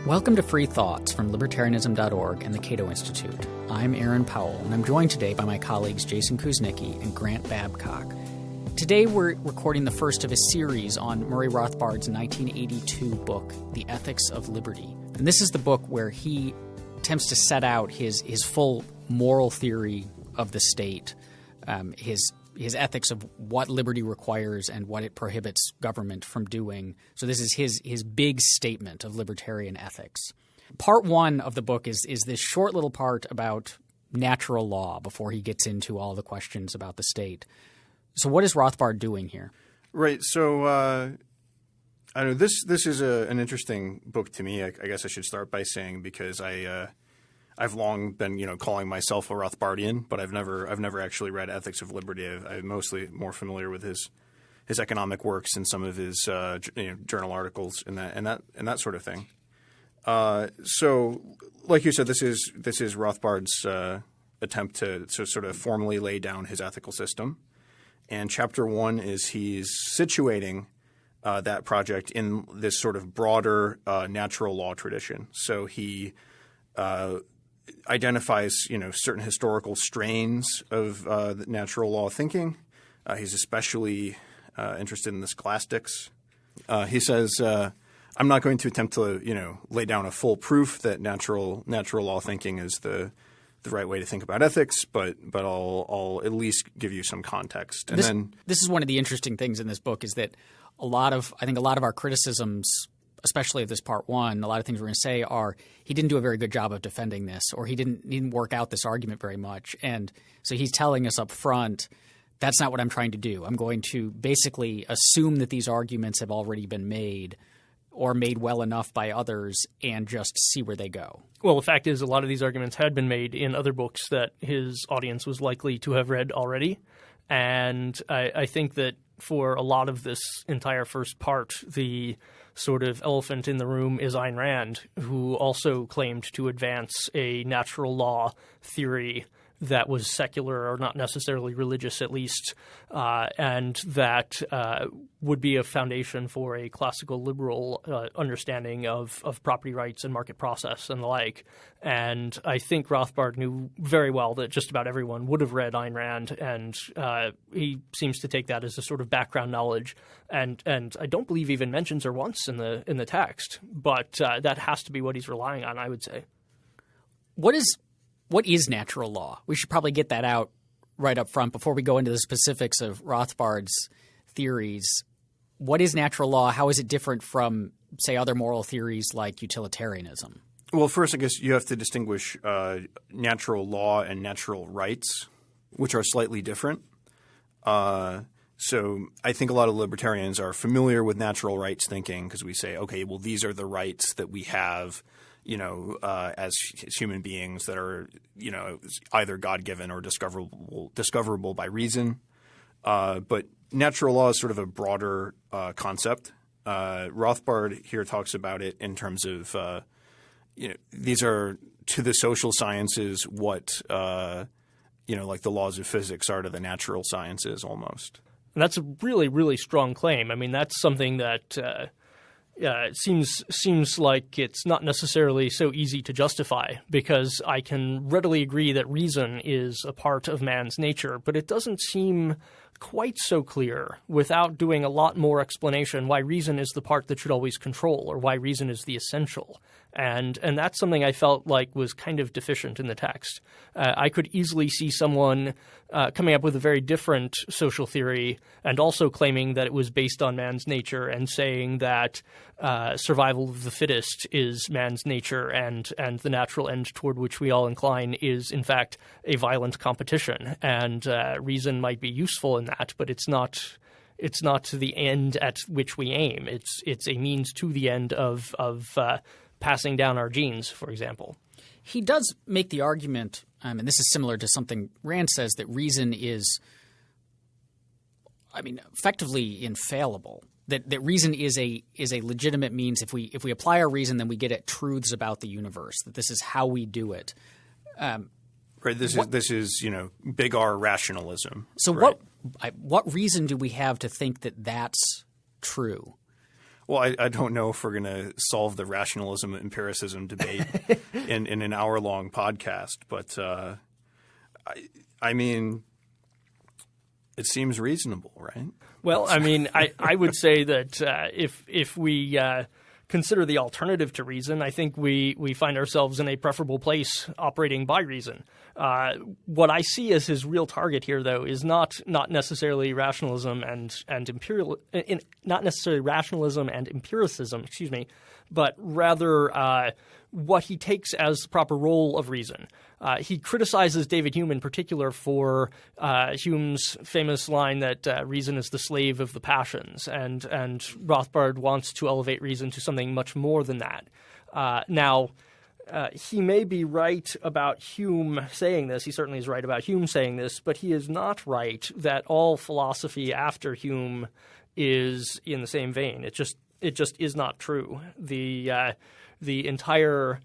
Welcome to Free Thoughts from Libertarianism.org and the Cato Institute. I'm Aaron Powell, and I'm joined today by my colleagues Jason Kuznicki and Grant Babcock. Today we're recording the first of a series on Murray Rothbard's 1982 book, The Ethics of Liberty. And this is the book where he attempts to set out his full moral theory of the state, his ethics of what liberty requires and what it prohibits government from doing. So this is his big statement of libertarian ethics. Part one of the book is this short little part about natural law before he gets into all the questions about the state. So what is Rothbard doing here? Right. So I don't know. This is an interesting book to me. I guess I should start by saying because I've long been, calling myself a Rothbardian, but I've never actually read Ethics of Liberty. I'm mostly more familiar with his economic works and some of his journal articles and that sort of thing. So, like you said, this is Rothbard's attempt to sort of formally lay down his ethical system. And chapter one is he's situating that project in this sort of broader natural law tradition. So he identifies, certain historical strains of natural law thinking. He's especially interested in the scholastics. He says, "I'm not going to attempt to, lay down a full proof that natural law thinking is the right way to think about ethics, but I'll at least give you some context." And this is one of the interesting things in this book is that a lot of our criticisms, especially of this part one, a lot of things we're going to say are he didn't do a very good job of defending this, or he didn't work out this argument very much. And so he's telling us up front, that's not what I'm trying to do. I'm going to basically assume that these arguments have already been made or made well enough by others and just see where they go. Well, the fact is a lot of these arguments had been made in other books that his audience was likely to have read already. And I think that for a lot of this entire first part, the sort of elephant in the room is Ayn Rand, who also claimed to advance a natural law theory that was secular or not necessarily religious at least, and that would be a foundation for a classical liberal understanding of property rights and market process and the like. And I think Rothbard knew very well that just about everyone would have read Ayn Rand, and he seems to take that as a sort of background knowledge. And I don't believe even mentions her once in the text, but that has to be what he's relying on, I would say. What is natural law? We should probably get that out right up front before we go into the specifics of Rothbard's theories. What is natural law? How is it different from, say, other moral theories like utilitarianism? Well, first, I guess you have to distinguish natural law and natural rights, which are slightly different. So I think a lot of libertarians are familiar with natural rights thinking because we say, okay, well, these are the rights that we have as human beings that are, either God-given or discoverable by reason. But natural law is sort of a broader concept. Rothbard here talks about it in terms of, these are to the social sciences what, like the laws of physics are to the natural sciences almost. And that's a really, really strong claim. I mean, that's something that it seems like it's not necessarily so easy to justify, because I can readily agree that reason is a part of man's nature, but it doesn't seem quite so clear without doing a lot more explanation why reason is the part that should always control, or why reason is the essential. And that's something I felt like was kind of deficient in the text. I could easily see someone coming up with a very different social theory and also claiming that it was based on man's nature and saying that survival of the fittest is man's nature and the natural end toward which we all incline is, in fact, a violent competition. And reason might be useful in that, but it's not the end at which we aim. It's a means to the end of passing down our genes, for example. He does make the argument, and this is similar to something Rand says, that reason is, effectively infallible. That reason is a legitimate means. If we apply our reason, then we get at truths about the universe. That this is how we do it. Right. This is big R rationalism. So right? what reason do we have to think that that's true? Well, I don't know if we're going to solve the rationalism empiricism debate in an hour-long podcast, but I mean, it seems reasonable, right? Well, I mean, I would say that if we consider the alternative to reason, I think we find ourselves in a preferable place operating by reason. What I see as his real target here, though, is not necessarily rationalism and not necessarily rationalism and empiricism, but rather what he takes as the proper role of reason. He criticizes David Hume in particular for Hume's famous line that reason is the slave of the passions, and Rothbard wants to elevate reason to something much more than that. Now, he may be right about Hume saying this. He certainly is right about Hume saying this, but he is not right that all philosophy after Hume is in the same vein. It just is not true. The entire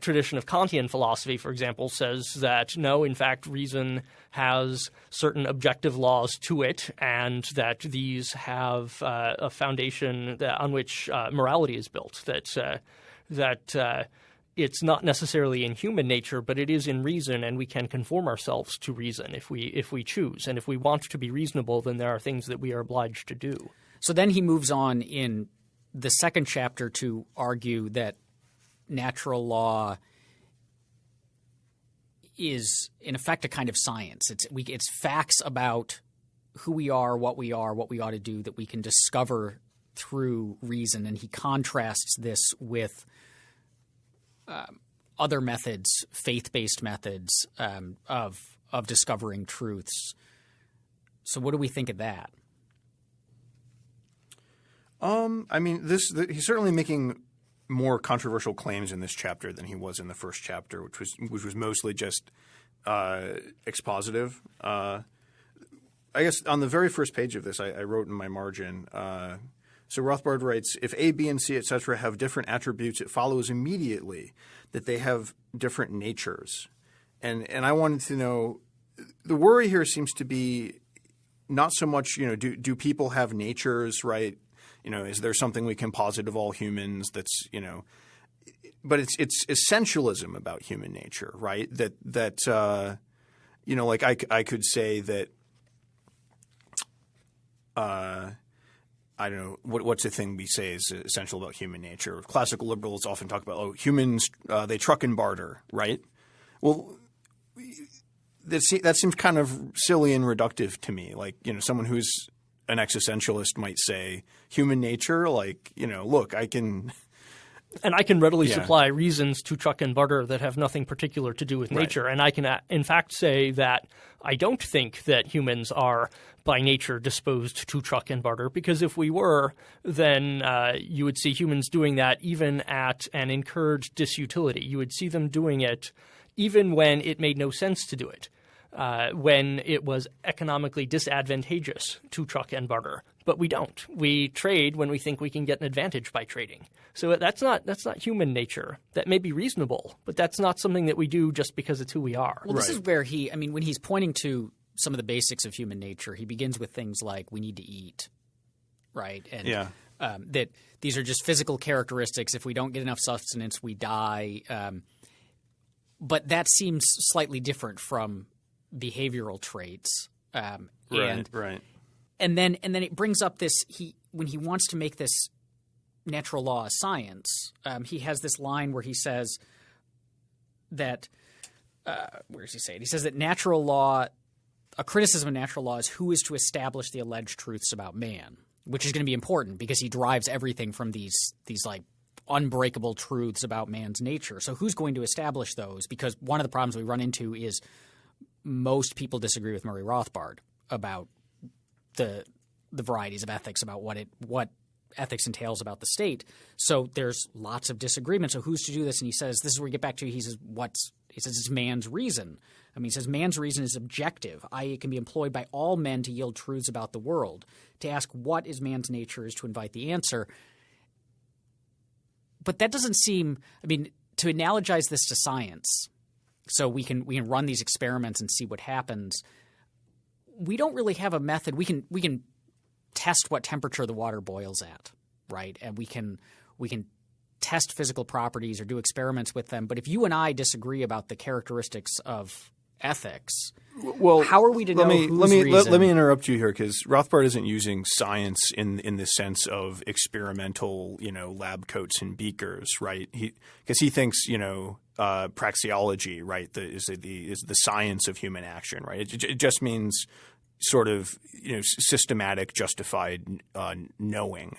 tradition of Kantian philosophy, for example, says that no, in fact, reason has certain objective laws to it, and that these have a foundation on which morality is built. That it's not necessarily in human nature, but it is in reason, and we can conform ourselves to reason if we choose. And if we want to be reasonable, then there are things that we are obliged to do. So then he moves on in the second chapter to argue that natural law is, in effect, a kind of science. It's facts about who we are, what we ought to do, that we can discover through reason. And he contrasts this with other methods, faith-based methods of discovering truths. So what do we think of that? I mean, he's certainly making more controversial claims in this chapter than he was in the first chapter, which was mostly just expositive. I guess on the very first page of this, I wrote in my margin. So Rothbard writes, if A, B, and C, etc., have different attributes, it follows immediately that they have different natures. And I wanted to know, the worry here seems to be not so much, do people have natures, right? Is there something we can posit of all humans that's, but it's essentialism about human nature, right? That like I could say that, I don't know, what's the thing we say is essential about human nature? Classical liberals often talk about, humans, they truck and barter, right? Well, that seems kind of silly and reductive to me. Like, someone who's an existentialist might say human nature, like, look, I can – and I can readily supply reasons to truck and barter that have nothing particular to do with nature. Right. And I can, in fact, say that I don't think that humans are by nature disposed to truck and barter, because if we were, then you would see humans doing that even at an incurred disutility. You would see them doing it even when it made no sense to do it, when it was economically disadvantageous to truck and barter. But we don't. We trade when we think we can get an advantage by trading. So that's not human nature. That may be reasonable, but that's not something that we do just because it's who we are. Well, this is where when he's pointing to some of the basics of human nature, he begins with things like we need to eat, right? And that these are just physical characteristics. If we don't get enough sustenance, we die. But that seems slightly different from behavioral traits. Right. And then it brings up this when he wants to make this natural law a science, he has this line where he says that where does he say it? He says that natural law, a criticism of natural law is who is to establish the alleged truths about man, which is going to be important because he derives everything from these like unbreakable truths about man's nature. So who's going to establish those? Because one of the problems we run into is most people disagree with Murray Rothbard about the varieties of ethics, about what ethics entails about the state. So there's lots of disagreement. So who's to do this? And he says, this is where we get back to, he says it's man's reason. I mean, he says man's reason is objective, i.e. it can be employed by all men to yield truths about the world. To ask what is man's nature is to invite the answer. But that doesn't seem – I mean, to analogize this to science so we can run these experiments and see what happens – we don't really have a method. We can test what temperature the water boils at. right? And we can test physical properties or do experiments with them. But if you and I disagree about the characteristics of ethics, well, how are we to know whose reason? Let me interrupt you here, because Rothbard isn't using science in the sense of experimental, lab coats and beakers, right? Because he thinks, praxeology, right, is the science of human action, right? It just means sort of systematic, justified knowing,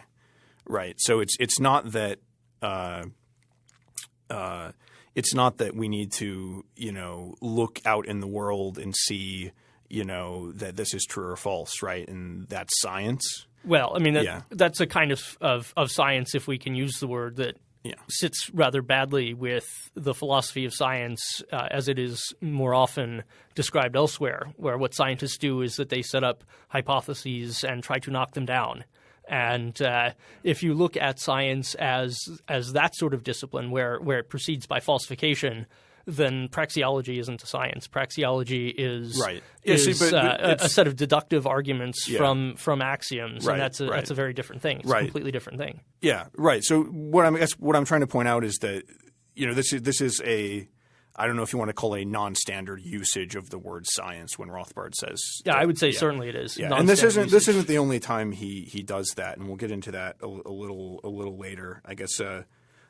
right? So it's not that. It's not that we need to, look out in the world and see, that this is true or false, right? And that's science. Well, I mean, that's a kind of science, if we can use the word, that sits rather badly with the philosophy of science as it is more often described elsewhere, where what scientists do is that they set up hypotheses and try to knock them down. And if you look at science as that sort of discipline where it proceeds by falsification, then praxeology isn't a science. Praxeology is a set of deductive arguments from axioms, and that's a very different thing. It's a completely different thing. Yeah, right. So what I'm trying to point out is that this is a, I don't know if you want to call it a non-standard usage of the word science when Rothbard says. Yeah, I would say certainly it is. Yeah, and this isn't the only time he does that, and we'll get into that a little later. I guess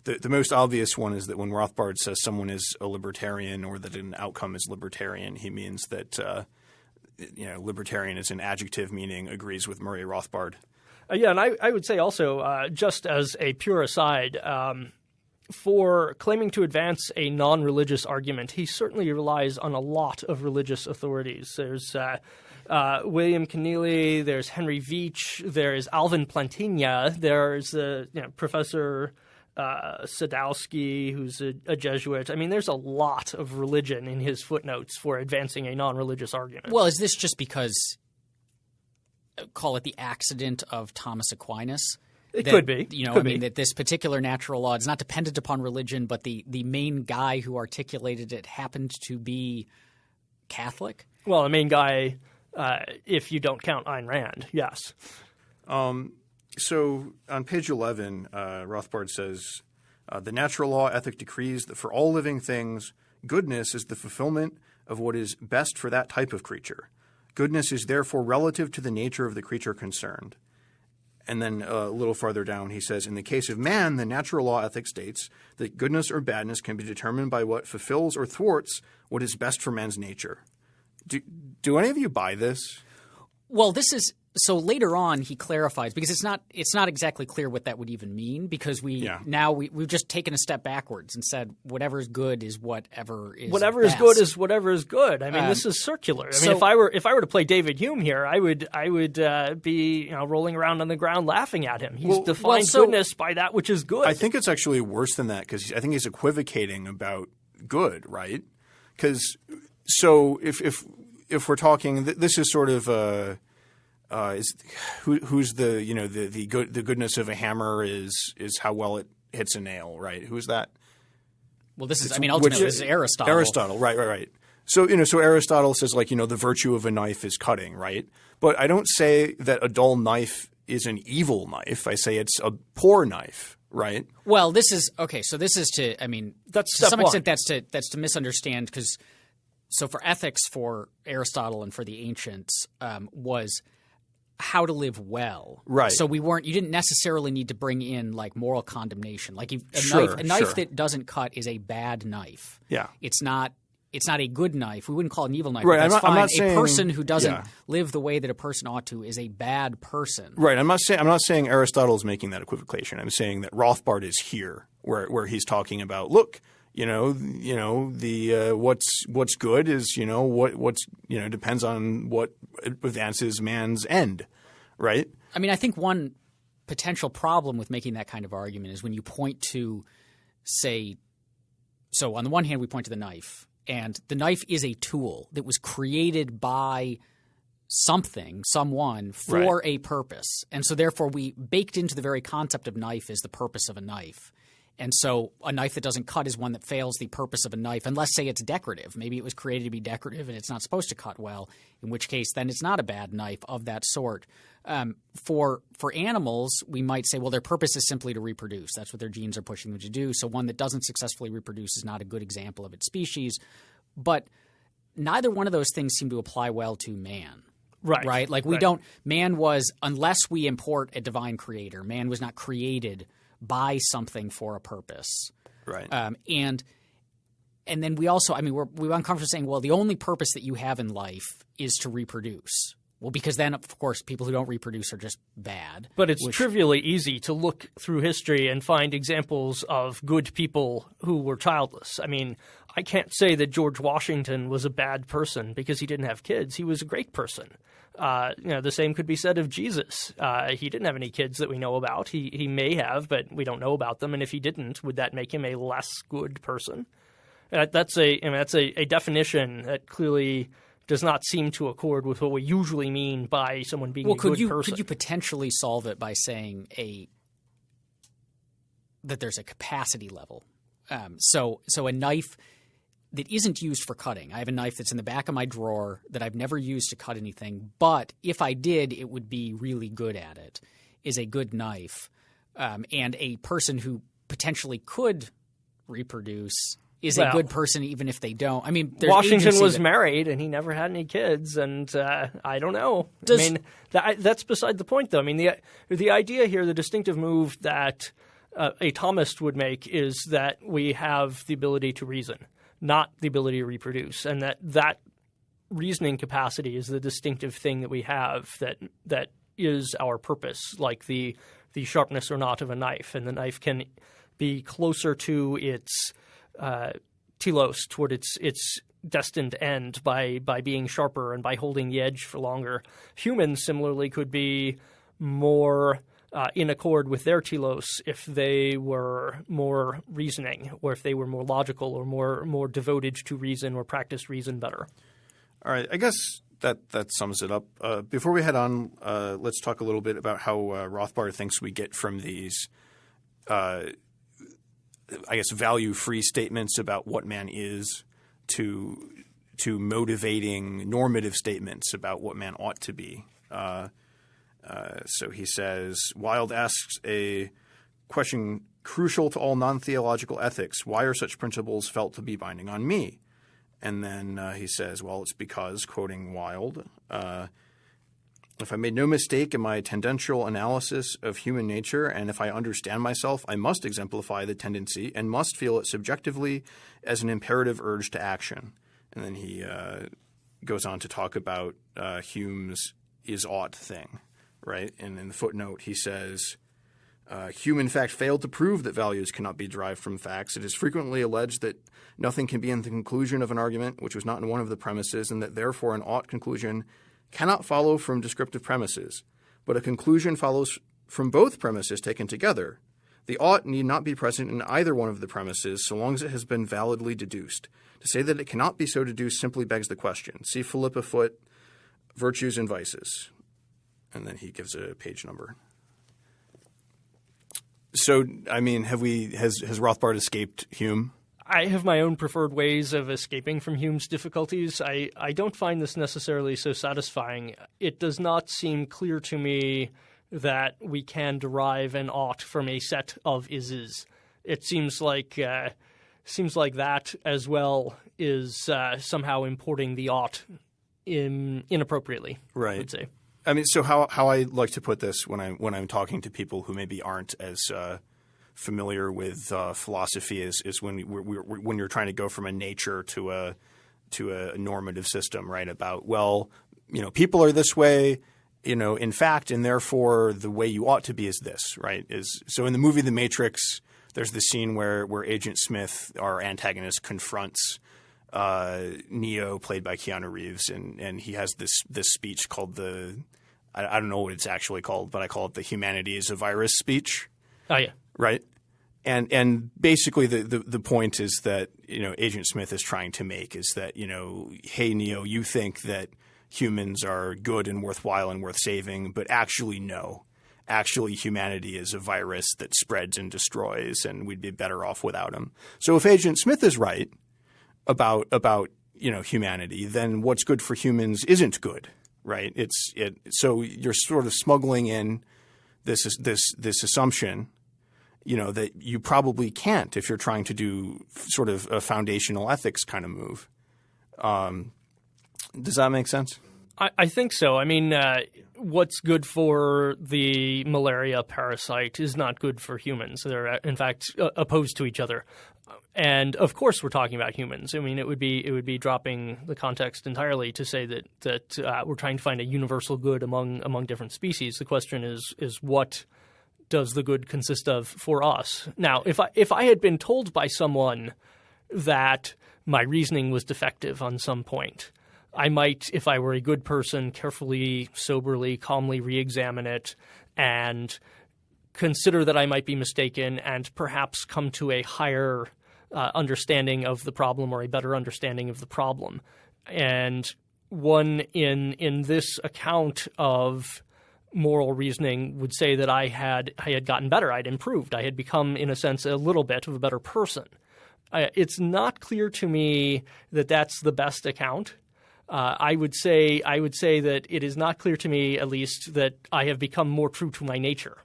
the most obvious one is that when Rothbard says someone is a libertarian or that an outcome is libertarian, he means that libertarian is an adjective meaning agrees with Murray Rothbard. Yeah, and I would say also just as a pure aside. For claiming to advance a non-religious argument, he certainly relies on a lot of religious authorities. There's William Keneally, there's Henry Veitch, there's Alvin Plantinga, there's Professor Sadowski, who's a Jesuit. I mean, there's a lot of religion in his footnotes for advancing a non-religious argument. Well, is this just because, call it the accident of Thomas Aquinas? It could be. That this particular natural law is not dependent upon religion, but the main guy who articulated it happened to be Catholic? Well, the main guy, if you don't count Ayn Rand, yes. So on page 11, Rothbard says, the natural law ethic decrees that for all living things, goodness is the fulfillment of what is best for that type of creature. Goodness is therefore relative to the nature of the creature concerned. And then a little farther down, he says, in the case of man, the natural law ethic states that goodness or badness can be determined by what fulfills or thwarts what is best for man's nature. Do any of you buy this? Well, this is – so later on he clarifies, because it's not exactly clear what that would even mean, because we've just taken a step backwards and said whatever is good is whatever is whatever best. Is good is whatever is good. I mean, this is circular. I mean, if I were to play David Hume here, I would be rolling around on the ground laughing at him. He's defined goodness by that which is good. I think it's actually worse than that, because I think he's equivocating about good, right? Because if we're talking, this is sort of who's the goodness of a hammer is how well it hits a nail, right? Who's that? Well, ultimately this is Aristotle. Aristotle, right. So so Aristotle says the virtue of a knife is cutting, right? But I don't say that a dull knife is an evil knife. I say it's a poor knife, right? Well, this is okay. So this is that's to some extent that's to misunderstand, because so for ethics for Aristotle and for the ancients was how to live well. Right. So you didn't necessarily need to bring in moral condemnation. A knife that doesn't cut is a bad knife. Yeah. It's not a good knife. We wouldn't call it an evil knife. Right. That's fine. I'm not saying, a person who doesn't live the way that a person ought to is a bad person. Right. I'm not saying Aristotle's making that equivocation. I'm saying that Rothbard is here where he's talking about, look, the what's good is what's depends on what advances man's end, right? I mean, I think one potential problem with making that kind of argument is when you point to, say, so on the one hand we point to the knife, and the knife is a tool that was created by someone for a purpose, and so therefore we baked into the very concept of knife is the purpose of a knife. And so a knife that doesn't cut is one that fails the purpose of a knife, unless, say, it's decorative. Maybe it was created to be decorative and it's not supposed to cut well, in which case then it's not a bad knife of that sort. For animals, we might say, well, their purpose is simply to reproduce. That's what their genes are pushing them to do. So one that doesn't successfully reproduce is not a good example of its species. But neither one of those things seem to apply well to man. Right? Like man was, unless we import a divine creator, man was not created by something for a purpose. Right. And then we also, we're uncomfortable saying, well, the only purpose that you have in life is to reproduce. Well, because then, of course, people who don't reproduce are just bad. But it's trivially easy to look through history and find examples of good people who were childless. I mean, I can't say that George Washington was a bad person because he didn't have kids. He was a great person. The same could be said of Jesus. He didn't have any kids that we know about. He may have, but we don't know about them. And if he didn't, would that make him a less good person? That's a definition that clearly does not seem to accord with what we usually mean by someone being a good person. Could you potentially solve it by saying that there's a capacity level? So a knife that isn't used for cutting. I have a knife that's in the back of my drawer that I've never used to cut anything, but if I did, it would be really good at it, is a good knife. And a person who potentially could reproduce is a good person even if they don't. I mean, Washington was married and he never had any kids, and I don't know. That's beside the point, though. I mean, the idea here, the distinctive move that a Thomist would make is that we have the ability to reason, not the ability to reproduce, and that reasoning capacity is the distinctive thing that we have that is our purpose, like the sharpness or not of a knife, and the knife can be closer to its telos, toward its destined end by being sharper and by holding the edge for longer. Humans similarly could be more in accord with their telos if they were more reasoning, or if they were more logical, or more devoted to reason, or practiced reason better. All right, I guess that sums it up. Before we head on, let's talk a little bit about how Rothbard thinks we get from these value-free statements about what man is to motivating normative statements about what man ought to be. So he says, Wilde asks a question crucial to all non-theological ethics. Why are such principles felt to be binding on me? And then he says, well, it's because, quoting Wilde, if I made no mistake in my tendential analysis of human nature, and if I understand myself, I must exemplify the tendency and must feel it subjectively as an imperative urge to action. And then he goes on to talk about Hume's is-ought thing, right? And in the footnote, he says, Hume, in fact, failed to prove that values cannot be derived from facts. It is frequently alleged that nothing can be in the conclusion of an argument which was not in one of the premises, and that therefore an ought conclusion cannot follow from descriptive premises, but a conclusion follows from both premises taken together. The ought need not be present in either one of the premises so long as it has been validly deduced. To say that it cannot be so deduced simply begs the question. See Philippa Foot, Virtues and Vices. And then he gives a page number. So, I mean, has Rothbard escaped Hume? I have my own preferred ways of escaping from Hume's difficulties. I don't find this necessarily so satisfying. It does not seem clear to me that we can derive an ought from a set of ises. It seems like that as well is somehow importing the ought inappropriately. Right. I would say. I mean, so how I like to put this when I'm talking to people who maybe aren't as familiar with philosophy is when you're trying to go from a nature to a normative system, right? About, well, people are this way, in fact, and therefore the way you ought to be is this, right? So in the movie The Matrix, there's the scene where Agent Smith, our antagonist, confronts Neo, played by Keanu Reeves, and he has this speech called I don't know what it's actually called, but I call it the Humanity is a Virus speech. Oh yeah. Right? And basically the point is that, Agent Smith is trying to make is that, hey, Neo, you think that humans are good and worthwhile and worth saving, but actually no. actually humanity is a virus that spreads and destroys, and we'd be better off without him. So if Agent Smith is right about humanity, then what's good for humans isn't good, right? So you're sort of smuggling in this assumption, that you probably can't if you're trying to do sort of a foundational ethics kind of move. Does that make sense? I think so. I mean, what's good for the malaria parasite is not good for humans. They're, in fact, opposed to each other. And of course, we're talking about humans. I mean, it would be dropping the context entirely to say that we're trying to find a universal good among different species. The question is what does the good consist of for us? Now, if I had been told by someone that my reasoning was defective on some point, I might, if I were a good person, carefully, soberly, calmly re-examine it and consider that I might be mistaken and perhaps come to a higher understanding of the problem or a better understanding of the problem. And one in this account of moral reasoning would say that I had gotten better. I'd improved. I had become, in a sense, a little bit of a better person. It's not clear to me that that's the best account. I would say that it is not clear to me, at least, that I have become more true to my nature.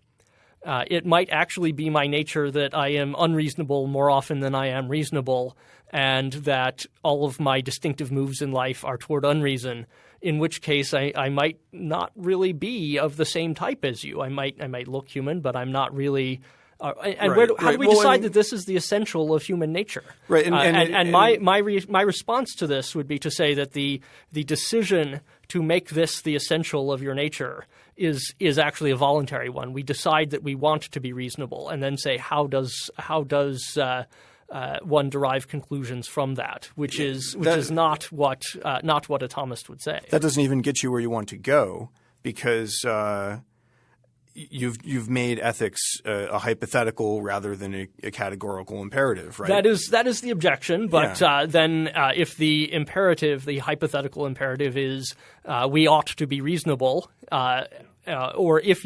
It might actually be my nature that I am unreasonable more often than I am reasonable, and that all of my distinctive moves in life are toward unreason, in which case I might not really be of the same type as you. I might look human, but I'm not really how do we decide that this is the essential of human nature? Right, my response to this would be to say that the decision to make this the essential of your nature is actually a voluntary one. We decide that we want to be reasonable, and then say how does one derive conclusions from that, which is not what a Thomist would say. That doesn't even get you where you want to go, because you've made ethics a hypothetical rather than a categorical imperative, right? That is the objection. But then if the imperative, the hypothetical imperative, is we ought to be reasonable, or if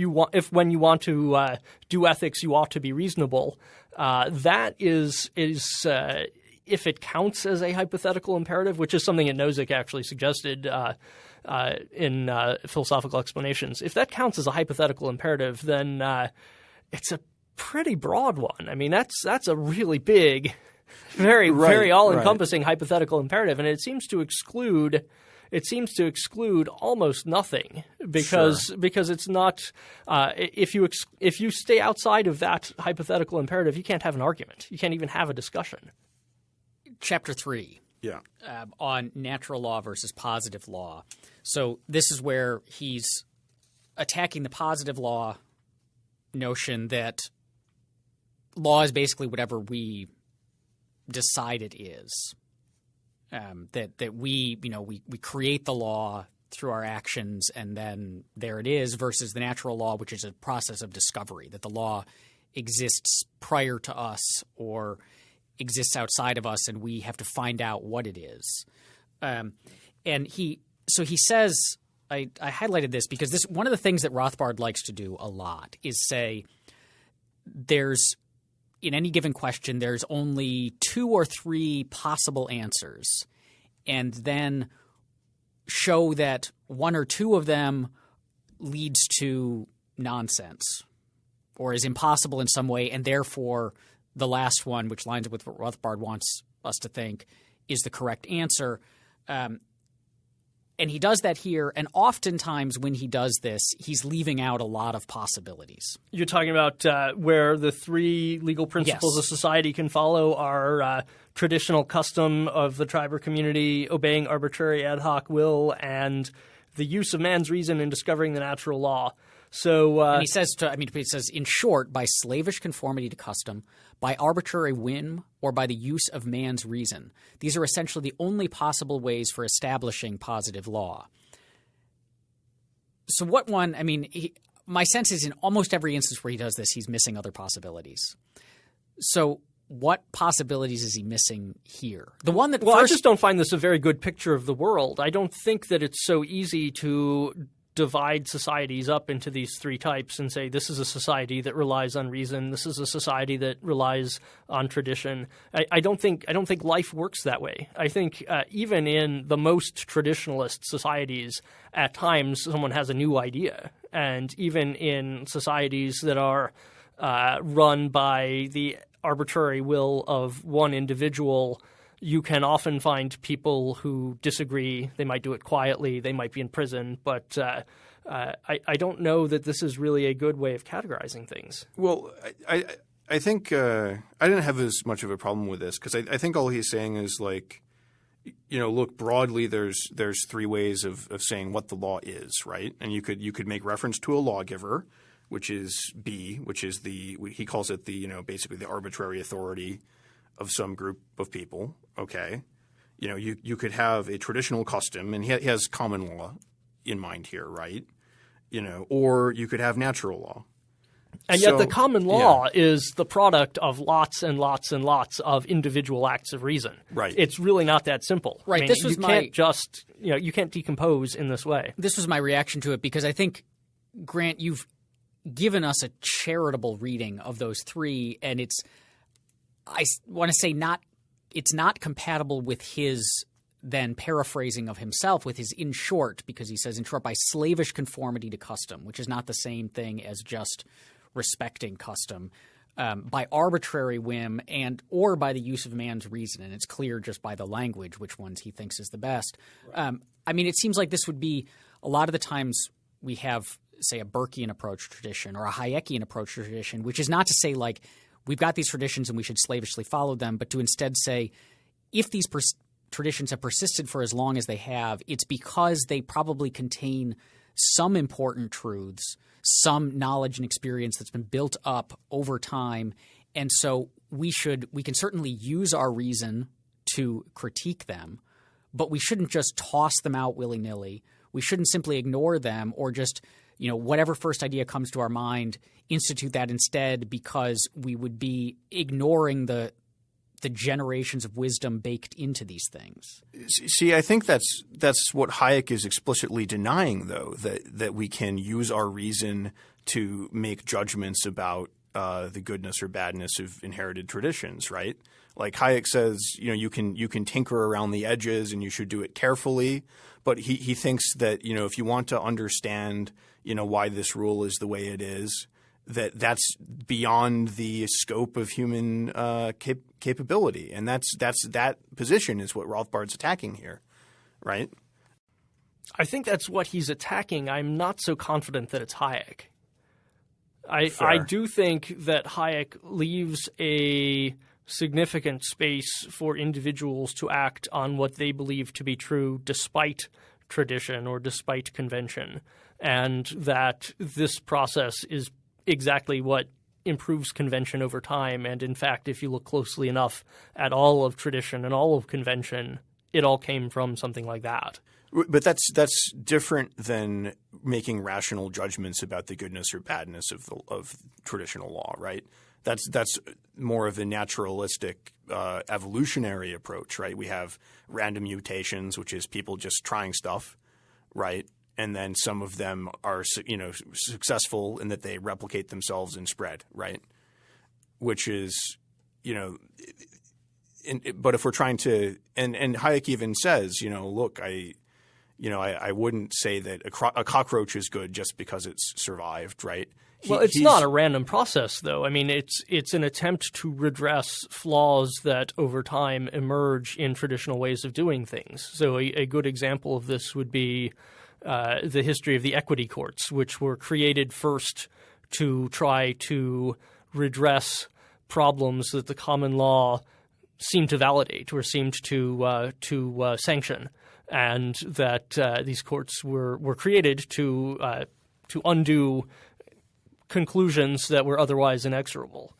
when you want to do ethics, you ought to be reasonable, that is if it counts as a hypothetical imperative, which is something that Nozick actually suggested in philosophical explanations. If that counts as a hypothetical imperative, then it's a pretty broad one. I mean, that's a really big, very all-encompassing hypothetical imperative, and it seems to exclude almost nothing because it's not if you stay outside of that hypothetical imperative, you can't have an argument. You can't even have a discussion. Chapter 3. Yeah. On natural law versus positive law. So this is where he's attacking the positive law notion that law is basically whatever we decide it is. That we create the law through our actions, and then there it is, versus the natural law, which is a process of discovery, that the law exists prior to us or exists outside of us, and we have to find out what it is. And he says, I highlighted this because this one of the things that Rothbard likes to do a lot is say there's in any given question there's only 2 or 3 possible answers, and then show that 1 or 2 of them leads to nonsense or is impossible in some way, and therefore the last one, which lines up with what Rothbard wants us to think, is the correct answer. And he does that here, and oftentimes when he does this, he's leaving out a lot of possibilities. You're talking about where the 3 legal principles Yes. a society can follow are traditional custom of the tribe or community, obeying arbitrary ad hoc will, and the use of man's reason in discovering the natural law. So and he says, in short, by slavish conformity to custom, by arbitrary whim, or by the use of man's reason. These are essentially the only possible ways for establishing positive law. So my sense is in almost every instance where he does this, he's missing other possibilities. So what possibilities is he missing here? The one that I just don't find this a very good picture of the world. I don't think that it's so easy to divide societies up into these three types and say this is a society that relies on reason, this is a society that relies on tradition. I don't think life works that way. I think even in the most traditionalist societies, at times someone has a new idea, and even in societies that are run by the arbitrary will of one individual, you can often find people who disagree. They might do it quietly. They might be in prison. But I don't know that this is really a good way of categorizing things. Well, I think I didn't have as much of a problem with this because I think all he's saying is like, look, broadly there's three ways of saying what the law is, right? And you could make reference to a lawgiver, which is B, which is he calls it the basically the arbitrary authority of some group of people. Okay. You could have a traditional custom, and he has common law in mind here, right? Or you could have natural law. And yet the common law is the product of lots and lots and lots of individual acts of reason. Right. It's really not that simple. Right. I mean, you can't decompose in this way. This was my reaction to it because I think, Grant, you've given us a charitable reading of those three, and I want to say it's not compatible with his then paraphrasing of himself with his in short, because he says in short by slavish conformity to custom, which is not the same thing as just respecting custom, by arbitrary whim or by the use of man's reason. And it's clear just by the language which ones he thinks is the best. Right. I mean, it seems like this would be a lot of the times we have, say, a Burkean approach tradition or a Hayekian approach tradition, which is not to say like we've got these traditions and we should slavishly follow them, but to instead say if these traditions have persisted for as long as they have, it's because they probably contain some important truths, some knowledge and experience that's been built up over time. And so we can certainly use our reason to critique them, but we shouldn't just toss them out willy-nilly. We shouldn't simply ignore them or just whatever first idea comes to our mind, institute that instead, because we would be ignoring the generations of wisdom baked into these things. See, I think that's what Hayek is explicitly denying, though, that we can use our reason to make judgments about the goodness or badness of inherited traditions, right? Like Hayek says, you can tinker around the edges and you should do it carefully, but he thinks that if you want to understand why this rule is the way it is, that's beyond the scope of human capability, and that position is what Rothbard's attacking here, right? I think that's what he's attacking. I'm not so confident that it's Hayek. I do think that Hayek leaves a significant space for individuals to act on what they believe to be true despite tradition or despite convention, and that this process is exactly what improves convention over time. And in fact, if you look closely enough at all of tradition and all of convention, it all came from something like that. But that's different than making rational judgments about the goodness or badness of traditional law, right? That's more of a naturalistic evolutionary approach, right? We have random mutations, which is people just trying stuff, right? And then some of them are, successful in that they replicate themselves and spread, right? Which is, but if we're trying to, and Hayek even says, look, I wouldn't say that a cockroach is good just because it's survived, right? It's not a random process, though. I mean, it's an attempt to redress flaws that over time emerge in traditional ways of doing things. So a good example of this would be the history of the equity courts, which were created first to try to redress problems that the common law seemed to validate or seemed to sanction, and that these courts were created to undo conclusions that were otherwise inexorable.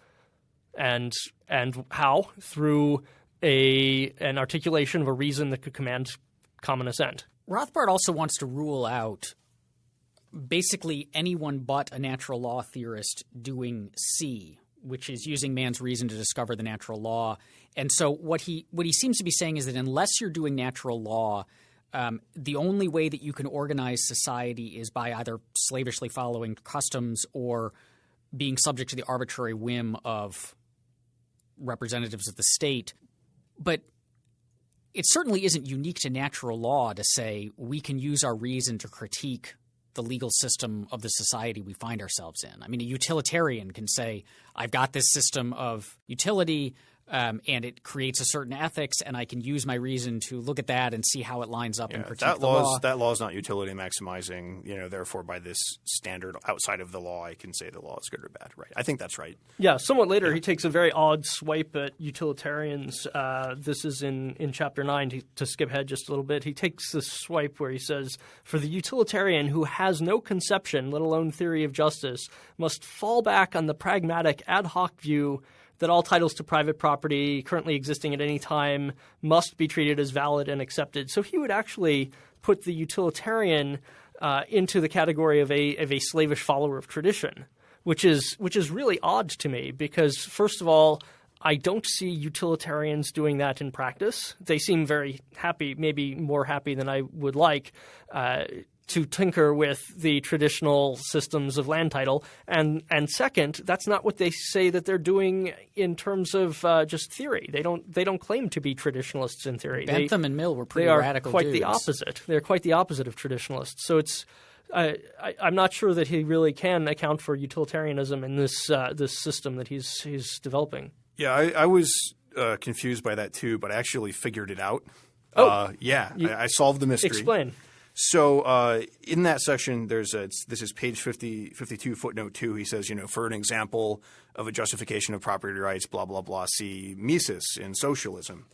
And how? Through an articulation of a reason that could command common assent. Rothbard also wants to rule out basically anyone but a natural law theorist doing C, which is using man's reason to discover the natural law. And so what he seems to be saying is that unless you're doing natural law, the only way that you can organize society is by either slavishly following customs or being subject to the arbitrary whim of representatives of the state. But it certainly isn't unique to natural law to say we can use our reason to critique the legal system of the society we find ourselves in. I mean, a utilitarian can say, I've got this system of utility and it creates a certain ethics, and I can use my reason to look at that and see how it lines up and critique the law. That law is not utility maximizing, therefore by this standard outside of the law, I can say the law is good or bad, right? I think that's right. Yeah, somewhat later he takes a very odd swipe at utilitarians. This is in Chapter 9, to skip ahead just a little bit. He takes this swipe where he says, for the utilitarian who has no conception, let alone theory of justice, must fall back on the pragmatic ad hoc view that all titles to private property currently existing at any time must be treated as valid and accepted. So he would actually put the utilitarian into the category of a slavish follower of tradition, which is really odd to me because, first of all, I don't see utilitarians doing that in practice. They seem very happy, maybe more happy than I would like, to tinker with the traditional systems of land title. And second, that's not what they say that they're doing in terms of just theory. They don't claim to be traditionalists in theory. Bentham and Mill were pretty radical quite dudes. the opposite. They're quite the opposite of traditionalists. So it's I'm not sure that he really can account for utilitarianism in this system that he's developing. Yeah, I was confused by that too, but I actually figured it out. I solved the mystery. Explain. So in that section, this is page 52, footnote 2. He says, for an example of a justification of property rights, blah, blah, blah, see Mises in socialism.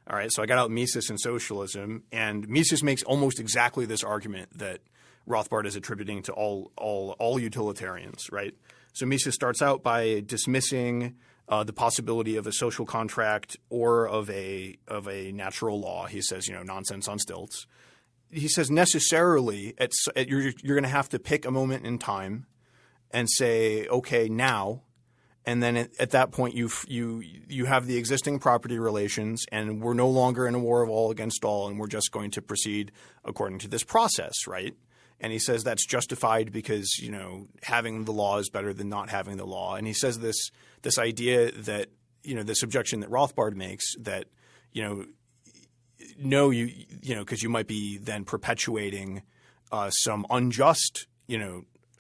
All right, so I got out Mises in socialism, and Mises makes almost exactly this argument that Rothbard is attributing to all utilitarians, right? So Mises starts out by dismissing the possibility of a social contract or of a natural law. He says, nonsense on stilts. He says necessarily you're going to have to pick a moment in time and say, okay, now, and then at that point you have the existing property relations, and we're no longer in a war of all against all, and we're just going to proceed according to this process, right? And he says that's justified because having the law is better than not having the law. And he says this idea that this objection that Rothbard makes that no, because you might be then perpetuating some unjust,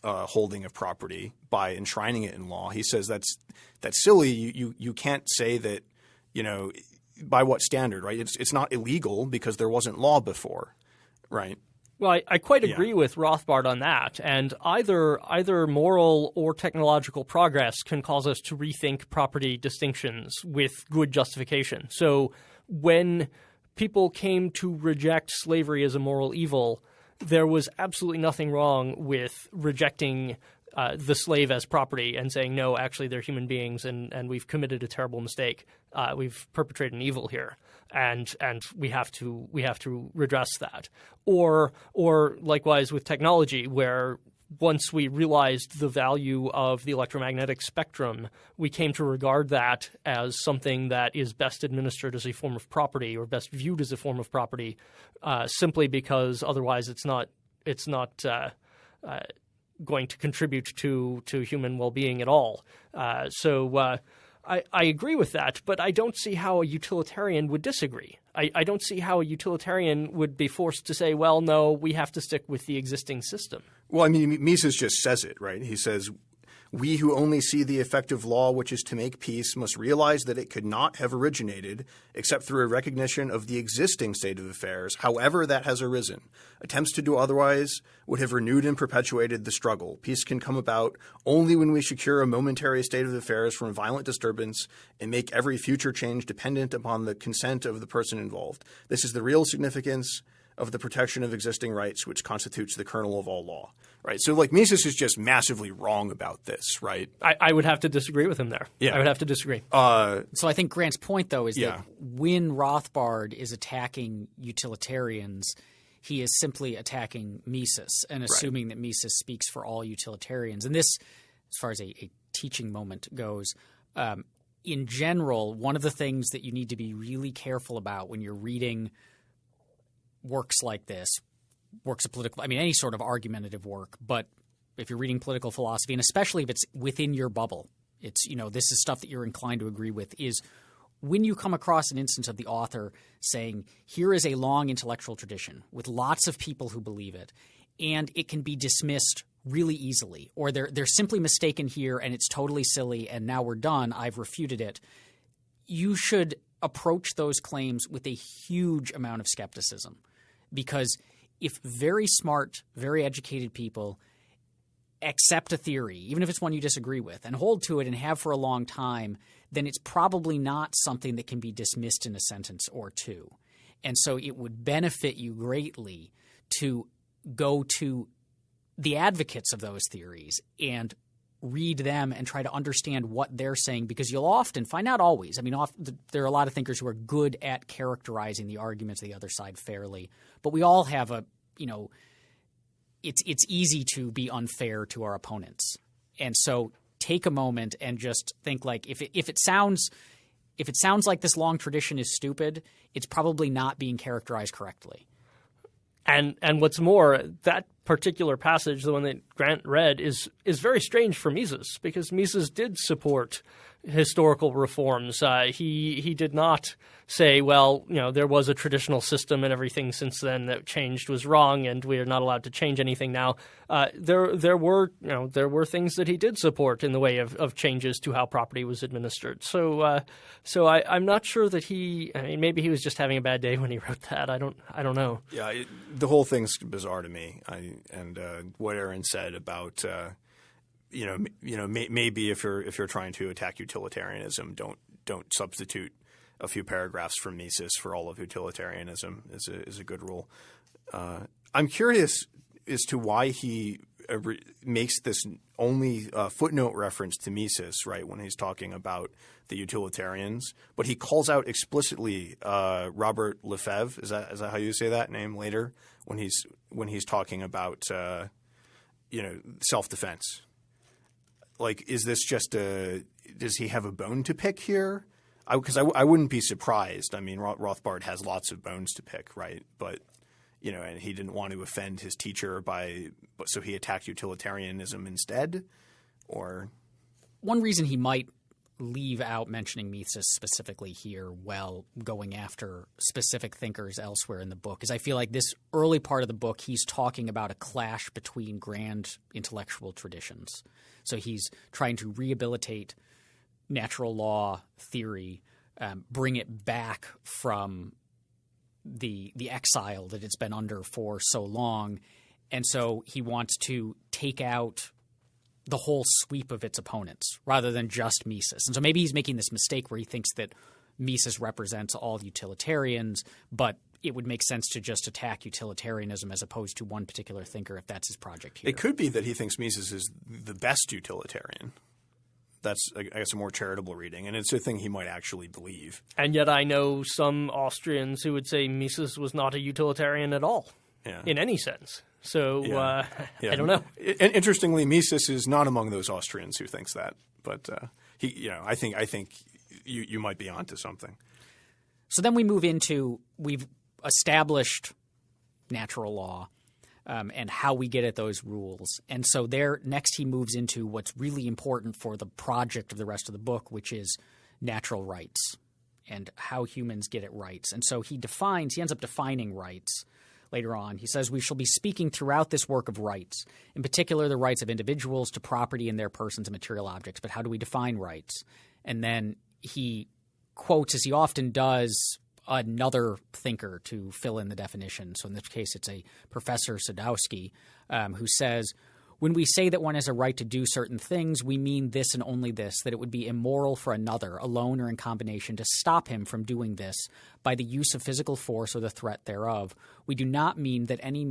holding of property by enshrining it in law. He says that's silly. You can't say that, by what standard, right? It's not illegal because there wasn't law before, right? Well, I quite agree with Rothbard on that, and either moral or technological progress can cause us to rethink property distinctions with good justification. So when people came to reject slavery as a moral evil, there was absolutely nothing wrong with rejecting the slave as property and saying, no, actually they're human beings and we've committed a terrible mistake. We've perpetrated an evil here, and we have to redress that. Or likewise with technology, where once we realized the value of the electromagnetic spectrum, we came to regard that as something that is best administered as a form of property or best viewed as a form of property, simply because otherwise it's not going to contribute to human well-being at all. So I agree with that, but I don't see how a utilitarian would disagree. I don't see how a utilitarian would be forced to say, well, no, we have to stick with the existing system. Well, I mean, Mises just says it, right? He says, we who only see the effect of law, which is to make peace, must realize that it could not have originated except through a recognition of the existing state of affairs, however that has arisen. Attempts to do otherwise would have renewed and perpetuated the struggle. Peace can come about only when we secure a momentary state of affairs from violent disturbance and make every future change dependent upon the consent of the person involved. This is the real significance of the protection of existing rights, which constitutes the kernel of all law, right? So, Mises is just massively wrong about this, right? I would have to disagree with him there. Yeah. I would have to disagree. So I think Grant's point, though, is that when Rothbard is attacking utilitarians, he is simply attacking Mises and assuming that Mises speaks for all utilitarians. And this, as far as a teaching moment goes, in general, one of the things that you need to be really careful about when you're reading works like this, works of political – I mean any sort of argumentative work, but if you're reading political philosophy, and especially if it's within your bubble, it's this is stuff that you're inclined to agree with, is when you come across an instance of the author saying here is a long intellectual tradition with lots of people who believe it, and it can be dismissed really easily, or they're simply mistaken here and it's totally silly and now we're done, I've refuted it, you should approach those claims with a huge amount of skepticism. Because if very smart, very educated people accept a theory, even if it's one you disagree with, and hold to it and have for a long time, then it's probably not something that can be dismissed in a sentence or two. And so it would benefit you greatly to go to the advocates of those theories and read them and try to understand what they're saying, because you'll often find out always. I mean, there are a lot of thinkers who are good at characterizing the arguments of the other side fairly, but we all have it's easy to be unfair to our opponents. And so take a moment and just think like if it sounds like this long tradition is stupid, it's probably not being characterized correctly. And what's more, that particular passage, the one that Grant read, is very strange for Mises, because Mises did support historical reforms. He did not say, well, there was a traditional system and everything since then that changed was wrong and we are not allowed to change anything now. There were things that he did support in the way of changes to how property was administered. So I'm not sure that maybe he was just having a bad day when he wrote that. I don't know. Yeah, the whole thing's bizarre to me. What Aaron said about maybe if you're trying to attack utilitarianism, don't substitute a few paragraphs from Mises for all of utilitarianism is a good rule. I'm curious as to why he makes this only footnote reference to Mises, right, when he's talking about the utilitarians, but he calls out explicitly Robert Lefebvre. Is that how you say that name later when he's talking about self-defense? Like, is this just does he have a bone to pick here? Because I wouldn't be surprised. I mean, Rothbard has lots of bones to pick, right? But and he didn't want to offend his teacher so he attacked utilitarianism instead. Or one reason he might leave out mentioning Mises specifically here while going after specific thinkers elsewhere in the book is I feel like this early part of the book he's talking about a clash between grand intellectual traditions. So he's trying to rehabilitate natural law theory, bring it back from the exile that it's been under for so long. And so he wants to take out the whole sweep of its opponents rather than just Mises. And so maybe he's making this mistake where he thinks that Mises represents all utilitarians, but it would make sense to just attack utilitarianism as opposed to one particular thinker if that's his project here. It could be that he thinks Mises is the best utilitarian. That's, I guess, a more charitable reading, and it's a thing he might actually believe. And yet I know some Austrians who would say Mises was not a utilitarian at all in any sense. So I don't know. Interestingly, Mises is not among those Austrians who thinks that, but I think you might be onto something. So then we move into we've established natural law and how we get at those rules, and so next he moves into what's really important for the project of the rest of the book, which is natural rights and how humans get at rights. And so he ends up defining rights. Later on, he says, we shall be speaking throughout this work of rights, in particular the rights of individuals to property in their persons and material objects. But how do we define rights? And then he quotes, as he often does, another thinker to fill in the definition. So in this case, it's a Professor Sadowski who says, when we say that one has a right to do certain things, we mean this and only this, that it would be immoral for another, alone or in combination, to stop him from doing this by the use of physical force or the threat thereof. We do not mean that any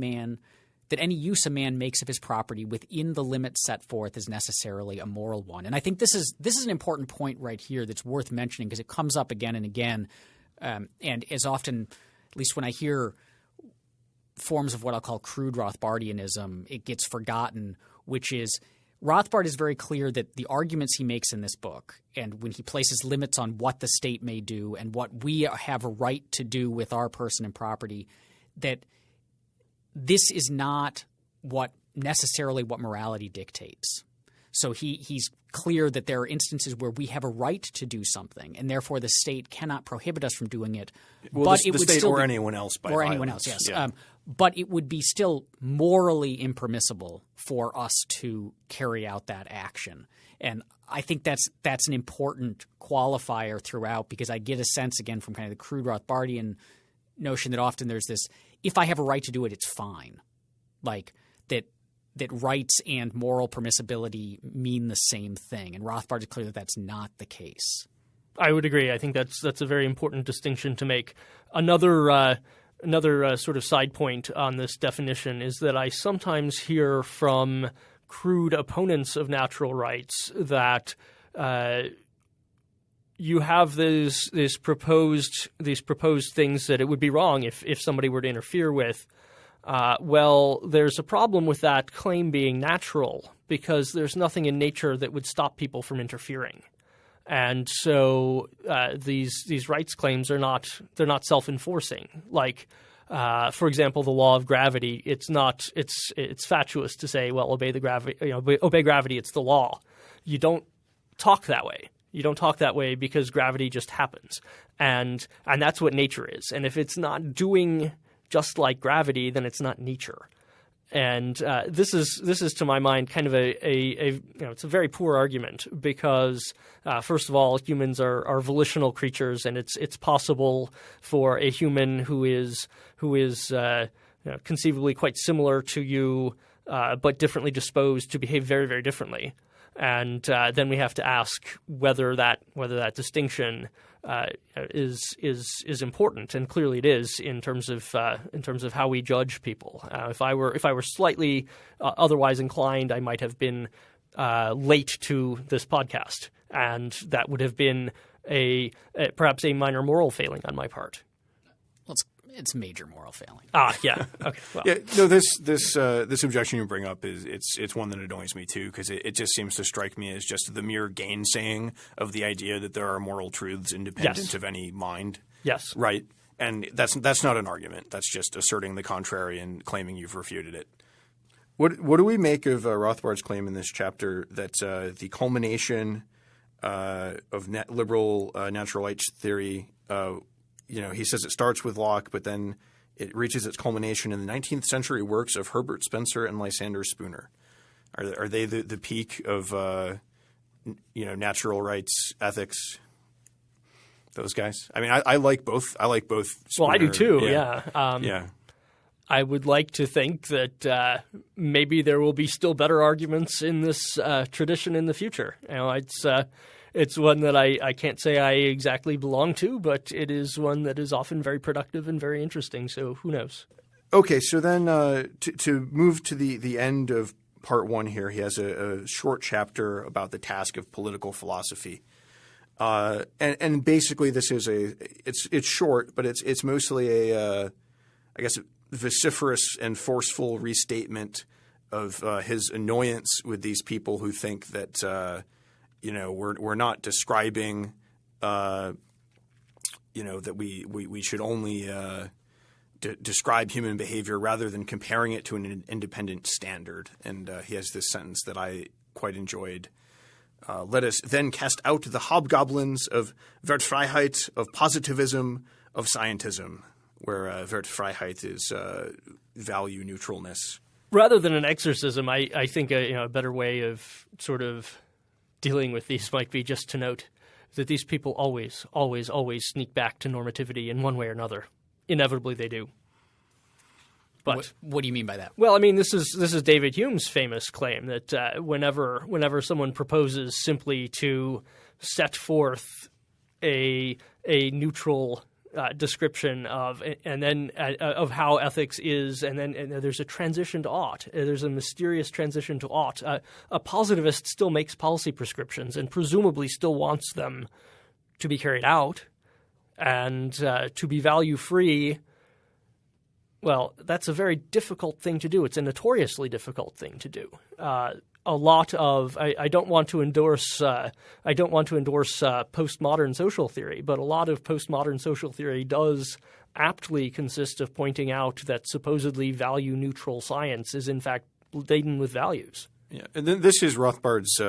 use a man makes of his property within the limits set forth is necessarily a moral one. And I think this is an important point right here that's worth mentioning because it comes up again and again. And as often, at least when I hear forms of what I'll call crude Rothbardianism, it gets forgotten, which is Rothbard is very clear that the arguments he makes in this book and when he places limits on what the state may do and what we have a right to do with our person and property, this is not necessarily what morality dictates. So he's clear that there are instances where we have a right to do something, and therefore the state cannot prohibit us from doing it. Well, but the it would state still or be, anyone else by or violence. anyone else, yes. Yeah. But it would be still morally impermissible for us to carry out that action. And I think that's an important qualifier throughout, because I get a sense, again, from kind of the crude Rothbardian notion that often there's this, if I have a right to do it, it's fine. Like that rights and moral permissibility mean the same thing. And Rothbard is clear that that's not the case. I would agree. I think that's a very important distinction to make. Another sort of side point on this definition is that I sometimes hear from crude opponents of natural rights that you have these proposed things that it would be wrong if somebody were to interfere with. Well, there's a problem with that claim being natural, because there's nothing in nature that would stop people from interfering. And so these rights claims they're not self-enforcing. Like, for example, the law of gravity. It's fatuous to say, well, obey gravity. It's the law. You don't talk that way. You don't talk that way because gravity just happens, and that's what nature is. And if it's not doing just like gravity, then it's not nature. And this is to my mind kind of it's a very poor argument, because first of all, humans are volitional creatures, and it's possible for a human who is conceivably quite similar to you but differently disposed to behave very, very differently. And then we have to ask whether that distinction is important, and clearly it is in terms of how we judge people. If I were slightly otherwise inclined, I might have been late to this podcast, and that would have been perhaps a minor moral failing on my part. Well, it's a major moral failing. Yeah. Okay. Well. Yeah. No, this objection you bring up it's one that annoys me too, because it just seems to strike me as just the mere gainsaying of the idea that there are moral truths independent of any mind. Yes. Right. And that's not an argument. That's just asserting the contrary and claiming you've refuted it. What do we make of Rothbard's claim in this chapter that the culmination of liberal natural rights theory he says it starts with Locke, but then it reaches its culmination in the 19th century works of Herbert Spencer and Lysander Spooner. Are they the peak of natural rights ethics? Those guys. I mean, I like both. I like both. Spooner. Well, I do too. Yeah. Yeah. I would like to think that maybe there will be still better arguments in this tradition in the future. It's one that I can't say I exactly belong to, but it is one that is often very productive and very interesting. So who knows? Okay, so then to move to the end of part one here, he has a short chapter about the task of political philosophy. And basically this is it's short, but it's mostly a vociferous and forceful restatement of his annoyance with these people who think that we're not describing that we should only describe human behavior rather than comparing it to an independent standard. And he has this sentence that I quite enjoyed. Let us then cast out the hobgoblins of Wertfreiheit, of positivism, of scientism, where Wertfreiheit is value neutralness. Rather than an exorcism, I think a better way of sort of dealing with these might be just to note that these people always, always, always sneak back to normativity in one way or another. Inevitably, they do. But what do you mean by that? Well, I mean, this is David Hume's famous claim that whenever someone proposes simply to set forth a neutral description of how ethics is, and there's a transition to ought. There's a mysterious transition to ought. A positivist still makes policy prescriptions and presumably still wants them to be carried out and to be value free. Well, that's a very difficult thing to do. It's a notoriously difficult thing to do. a lot of I don't want to endorse postmodern social theory, but a lot of postmodern social theory does aptly consist of pointing out that supposedly value-neutral science is in fact laden with values. Yeah, and then this is Rothbard's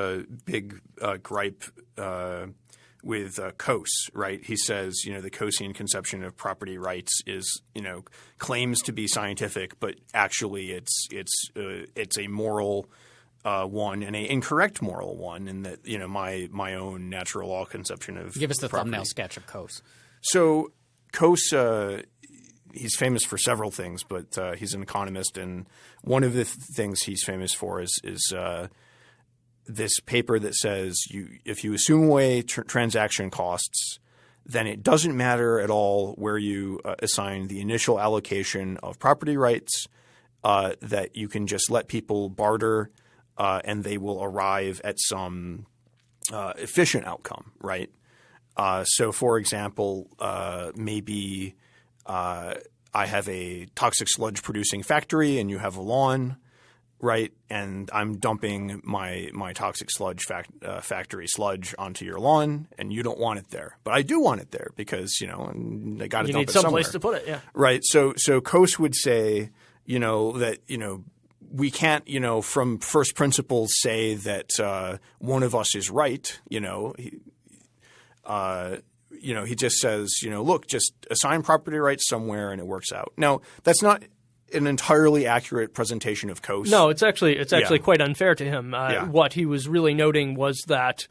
big gripe with Coase, right? He says, the Coasean conception of property rights is, claims to be scientific, but actually it's a moral one and an incorrect moral one, and that my own natural law conception of give us the property. thumbnail sketch of Coase. So Coase, he's famous for several things, but he's an economist, and one of the things he's famous for is this paper that says if you assume away transaction costs, then it doesn't matter at all where you assign the initial allocation of property rights, that you can just let people barter and they will arrive at some efficient outcome, right? So, for example, maybe I have a toxic sludge producing factory and you have a lawn, right? And I'm dumping my toxic sludge factory sludge onto your lawn, and you don't want it there, but I do want it there because they got to dump it somewhere. You need someplace to put it, yeah. Right. So Coase would say that we can't from first principles say that one of us is right. He just says look, just assign property rights somewhere and it works out. Now that's not an entirely accurate presentation of Coase. No, it's actually quite unfair to him. What he was really noting was that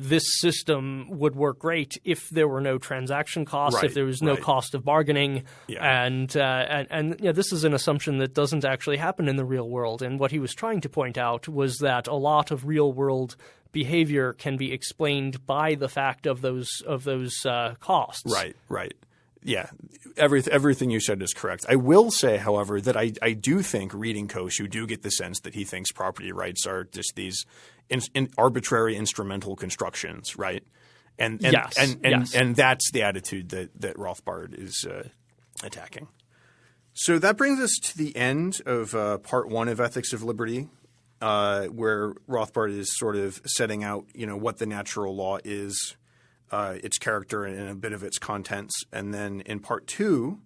this system would work great if there were no transaction costs, if there was no cost of bargaining, and this is an assumption that doesn't actually happen in the real world. And what he was trying to point out was that a lot of real world behavior can be explained by the fact of those costs. Right. Yeah, everything you said is correct. I will say, however, that I do think reading Coase, you do get the sense that he thinks property rights are just these arbitrary instrumental constructions, right? And that's the attitude that Rothbard is attacking. So that brings us to the end of part one of Ethics of Liberty, where Rothbard is sort of setting out, what the natural law is, its character and a bit of its contents. And then in part two,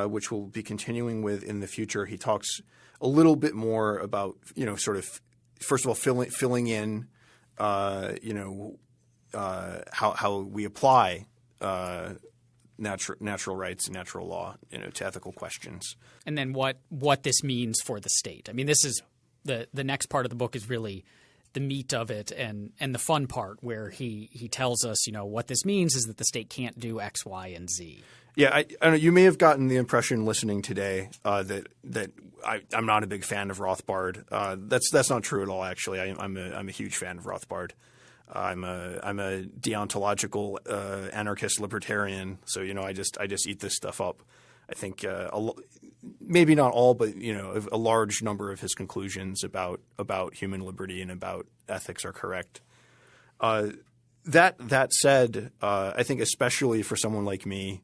which we'll be continuing with in the future, he talks a little bit more about, sort of, first of all, filling in, how we apply natural rights and natural law, to ethical questions. And then what this means for the state. I mean, this is the next part of the book is really the meat of it and the fun part where he tells us, what this means is that the state can't do X, Y, and Z. Yeah, I don't know, you may have gotten the impression listening today that I'm not a big fan of Rothbard. That's not true at all. Actually, I'm a huge fan of Rothbard. I'm a deontological anarchist libertarian. So I just eat this stuff up. I think maybe not all, but a large number of his conclusions about human liberty and about ethics are correct. That said, I think especially for someone like me,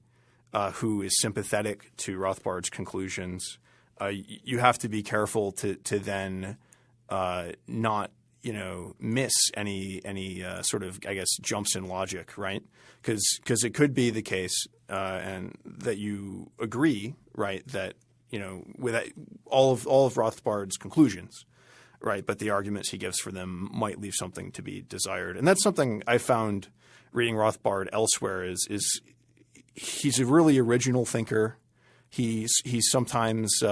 who is sympathetic to Rothbard's conclusions, you have to be careful to then not miss any sort of, I guess, jumps in logic, right? Because it could be the case and that you agree, right, that with all of Rothbard's conclusions, right, but the arguments he gives for them might leave something to be desired. And that's something I found reading Rothbard elsewhere is he's a really original thinker. He sometimes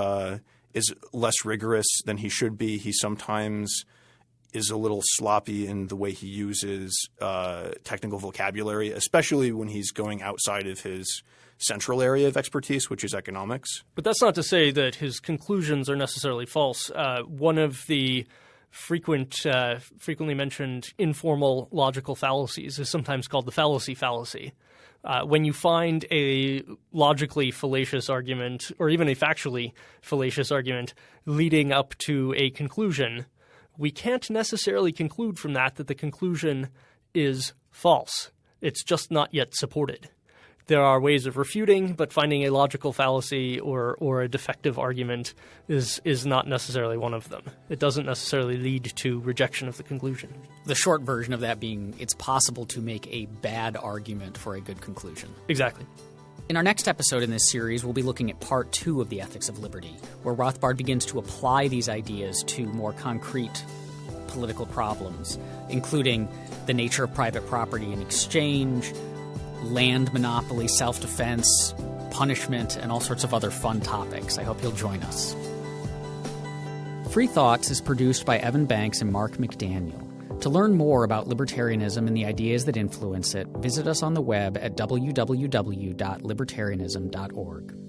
is less rigorous than he should be. He sometimes is a little sloppy in the way he uses technical vocabulary, especially when he's going outside of his central area of expertise, which is economics. But that's not to say that his conclusions are necessarily false. One of the frequently mentioned informal logical fallacies is sometimes called the fallacy. When you find a logically fallacious argument or even a factually fallacious argument leading up to a conclusion, we can't necessarily conclude from that the conclusion is false. It's just not yet supported. there are ways of refuting, but finding a logical fallacy or a defective argument is not necessarily one of them. It doesn't necessarily lead to rejection of the conclusion. The short version of that being it's possible to make a bad argument for a good conclusion. Exactly. In our next episode in this series, we'll be looking at part 2 of the Ethics of Liberty, where Rothbard begins to apply these ideas to more concrete political problems, including the nature of private property and exchange, land monopoly, self-defense, punishment, and all sorts of other fun topics. I hope you'll join us. Free Thoughts is produced by Evan Banks and Mark McDaniel. To learn more about libertarianism and the ideas that influence it, visit us on the web at www.libertarianism.org.